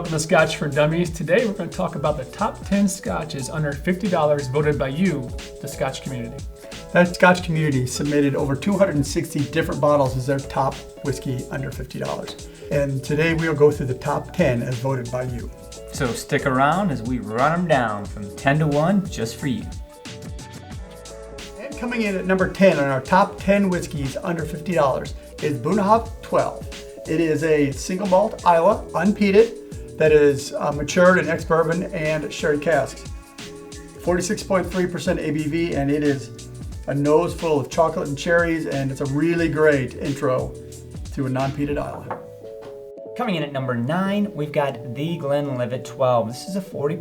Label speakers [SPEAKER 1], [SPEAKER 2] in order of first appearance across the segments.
[SPEAKER 1] Welcome to Scotch for Dummies. Today we're going to talk about the top 10 scotches under $50 voted by you, the Scotch community.
[SPEAKER 2] That Scotch community submitted over 260 different bottles as their top whiskey under $50. And today we'll go through the top 10 as voted by you.
[SPEAKER 3] So stick around as we run them down from 10 to 1 just for you.
[SPEAKER 2] And coming in at number 10 on our top 10 whiskeys under $50 is Boonhop 12. It is a single malt Islay, unpeated, that is matured in ex-bourbon and sherry casks. 46.3% ABV, and it is a nose full of chocolate and cherries, and it's a really great intro to a non-peated Islay.
[SPEAKER 3] Coming in at number 9, we've got the Glenlivet 12. This is a 40%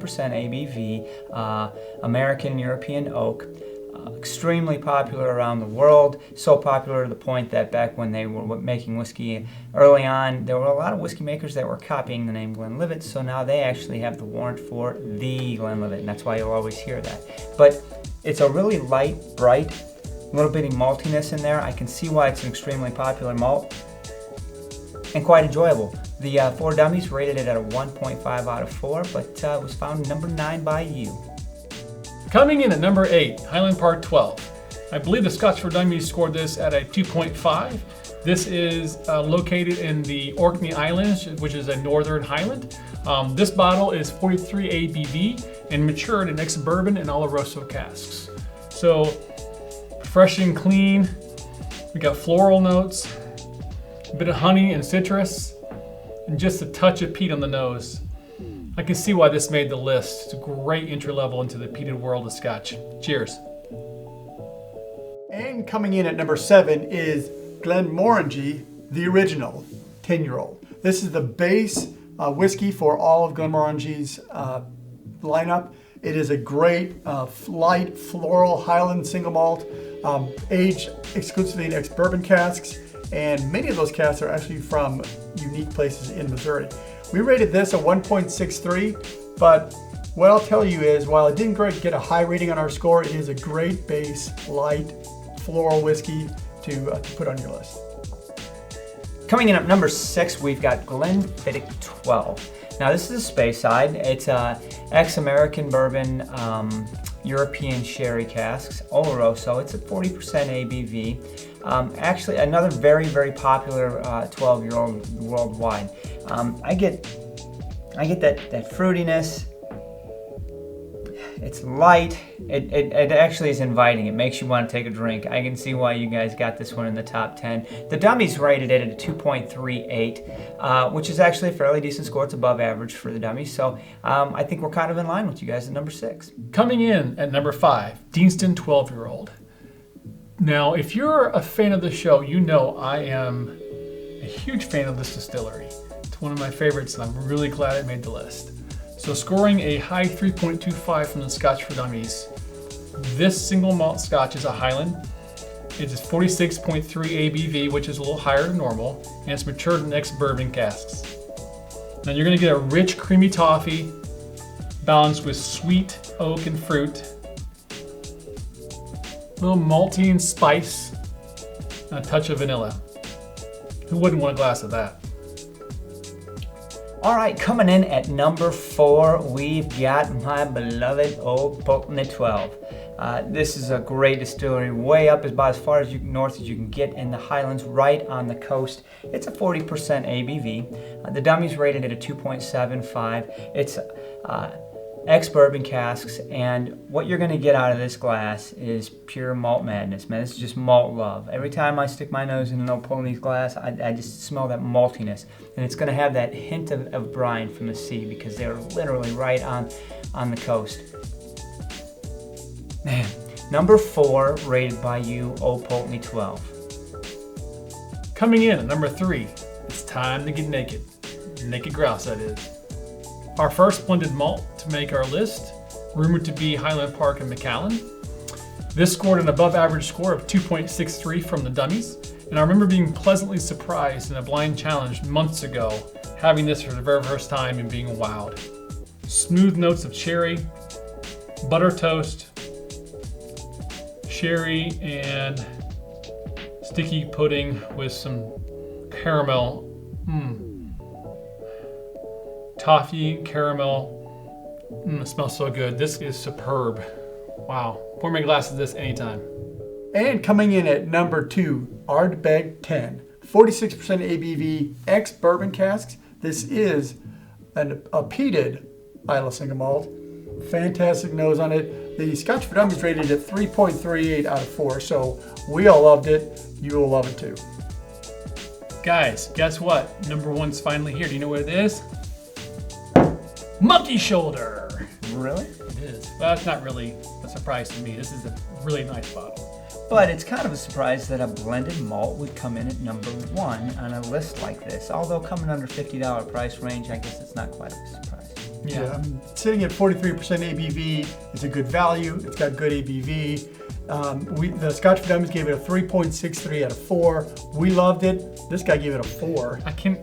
[SPEAKER 3] ABV American European oak. Extremely popular around the world, so popular to the point that back when they were making whiskey early on, there were a lot of whiskey makers that were copying the name Glenlivet, so now they actually have the warrant for the Glenlivet, and that's why you'll always hear that. But it's a really light, bright, little bitty maltiness in there. I can see why it's an extremely popular malt and quite enjoyable. The 4 Dummies rated it at a 1.5 out of 4, but was found number 9 by you.
[SPEAKER 1] Coming in at number 8, Highland Park 12. I believe the Scotch for Dummies scored this at a 2.5. This is located in the Orkney Islands, which is a northern Highland. This bottle is 43 ABV and matured in ex-bourbon and Oloroso casks. So fresh and clean. We got floral notes, a bit of honey and citrus, and just a touch of peat on the nose. I can see why this made the list. It's a great entry level into the peated world of Scotch. Cheers.
[SPEAKER 2] And coming in at number 7 is Moringe, the original 10-year-old. This is the base whiskey for all of Moringe's lineup. It is a great light floral Highland single malt, aged exclusively in ex-bourbon casks, and many of those casks are actually from unique places in Missouri. We rated this a 1.63, but what I'll tell you is, while it didn't get a high rating on our score, it is a great base, light, floral whiskey to put on your list.
[SPEAKER 3] Coming in at number 6, we've got Glenfitting 12. Now this is a Speyside. It's ex-American bourbon, European sherry casks, Oloroso. It's a 40% ABV. Actually, another very, very popular 12-year-old worldwide. I get that fruitiness. It's light. It actually is inviting. It makes you want to take a drink. I can see why you guys got this one in the top 10. The Dummies rated it at a 2.38, which is actually a fairly decent score. It's above average for the Dummies. So I think we're kind of in line with you guys at number 6.
[SPEAKER 1] Coming in at number 5, Deanston 12-year-old. Now, if you're a fan of the show, you know I am a huge fan of this distillery. It's one of my favorites, and I'm really glad it made the list. So scoring a high 3.25 from the Scotch for Dummies, this single malt Scotch is a Highland. It is 46.3 ABV, which is a little higher than normal, and it's matured in ex-bourbon casks. Now you're going to get a rich, creamy toffee balanced with sweet oak and fruit, a little malty and spice, and a touch of vanilla. Who wouldn't want a glass of that?
[SPEAKER 3] All right, coming in at number 4, we've got my beloved old Botnet 12. This is a great distillery, way up about as far as north as you can get in the Highlands, right on the coast. It's a 40% ABV. The Dummies rated it a 2.75. It's ex-bourbon casks, and what you're going to get out of this glass is pure malt madness, man. This is just malt love. Every time I stick my nose in an old Pony's glass, I just smell that maltiness, and it's going to have that hint of brine from the sea because they're literally right on the coast. Man, number 4 rated by you, Old Pulteney 12.
[SPEAKER 1] Coming in at number 3, it's time to get naked. Naked Grouse, that is. Our first blended malt to make our list, rumored to be Highland Park and Macallan. This scored an above average score of 2.63 from the Dummies, and I remember being pleasantly surprised in a blind challenge months ago, having this for the very first time and being wowed. Smooth notes of cherry, butter toast, sherry, and sticky pudding with some caramel. toffee, caramel. It smells so good. This is superb. Wow. Pour me a glass of this anytime.
[SPEAKER 2] And coming in at number 2, Ardbeg 10, 46% ABV, ex-bourbon casks. This is a peated Islay single malt. Fantastic nose on it. The Scotch for Dummies rated at 3.38 out of 4, so we all loved it. You will love it too.
[SPEAKER 1] Guys, guess what? Number 1's finally here. Do you know what it is? Monkey shoulder.
[SPEAKER 3] Really?
[SPEAKER 1] It is. Well, that's not really a surprise to me. This is a really nice bottle.
[SPEAKER 3] But it's kind of a surprise that a blended malt would come in at number 1 on a list like this. Although coming under $50 price range, I guess it's not quite a surprise.
[SPEAKER 1] Yeah.
[SPEAKER 2] Sitting at 43% ABV, it's a good value. It's got good ABV. The Scotch for Dummies gave it a 3.63 out of 4. We loved it. This guy gave it a 4.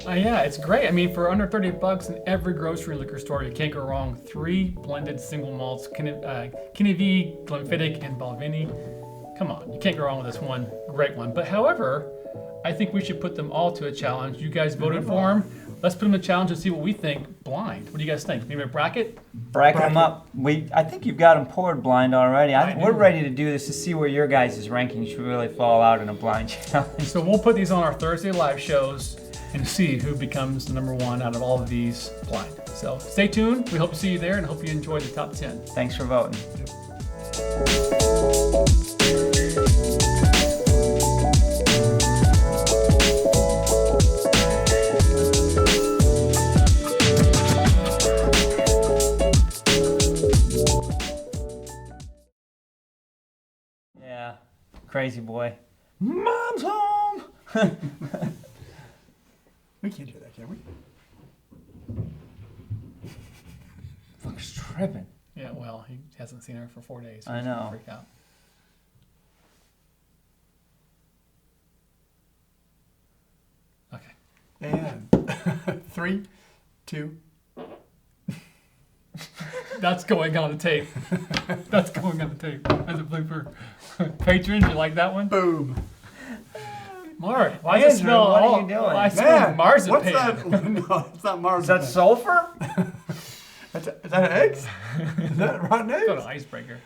[SPEAKER 1] Yeah, it's great. I mean, for under $30 in every grocery and liquor store, you can't go wrong. 3 blended single malts, Glenlivet, Glenfitting, and Balvenie. Come on, you can't go wrong with this one. Great one. But however, I think we should put them all to a challenge. You guys voted for them. Let's put them to a challenge and see what we think blind. What do you guys think? Maybe a bracket?
[SPEAKER 3] Bracket them up. I think you've got them poured blind already. We're
[SPEAKER 1] do.
[SPEAKER 3] ready to do this to see where your guys' rankings should really fall out in a blind challenge.
[SPEAKER 1] So we'll put these on our Thursday live shows and see who becomes the number 1 out of all of these blind. So stay tuned. We hope to see you there and hope you enjoy the top 10.
[SPEAKER 3] Thanks for voting. Yeah, crazy boy. Mom's home!
[SPEAKER 2] We can't do that, can we?
[SPEAKER 3] Fuck's tripping.
[SPEAKER 1] Yeah, well, he hasn't seen her for 4 days. So
[SPEAKER 3] I
[SPEAKER 1] he's gonna
[SPEAKER 3] know.
[SPEAKER 1] Freak out. Okay.
[SPEAKER 2] And 3, 2.
[SPEAKER 1] That's going on the tape. That's going on the tape as a blooper. Patrons, you like that one?
[SPEAKER 2] Boom.
[SPEAKER 1] Mark, why does it
[SPEAKER 3] Andrew,
[SPEAKER 1] smell?
[SPEAKER 3] what are you doing?
[SPEAKER 1] I smell marzipan.
[SPEAKER 2] What's that? No, it's not
[SPEAKER 3] Is
[SPEAKER 2] marzipan.
[SPEAKER 3] that sulfur?
[SPEAKER 2] Is that eggs? Is that rotten
[SPEAKER 1] Go to
[SPEAKER 2] eggs?
[SPEAKER 1] icebreaker.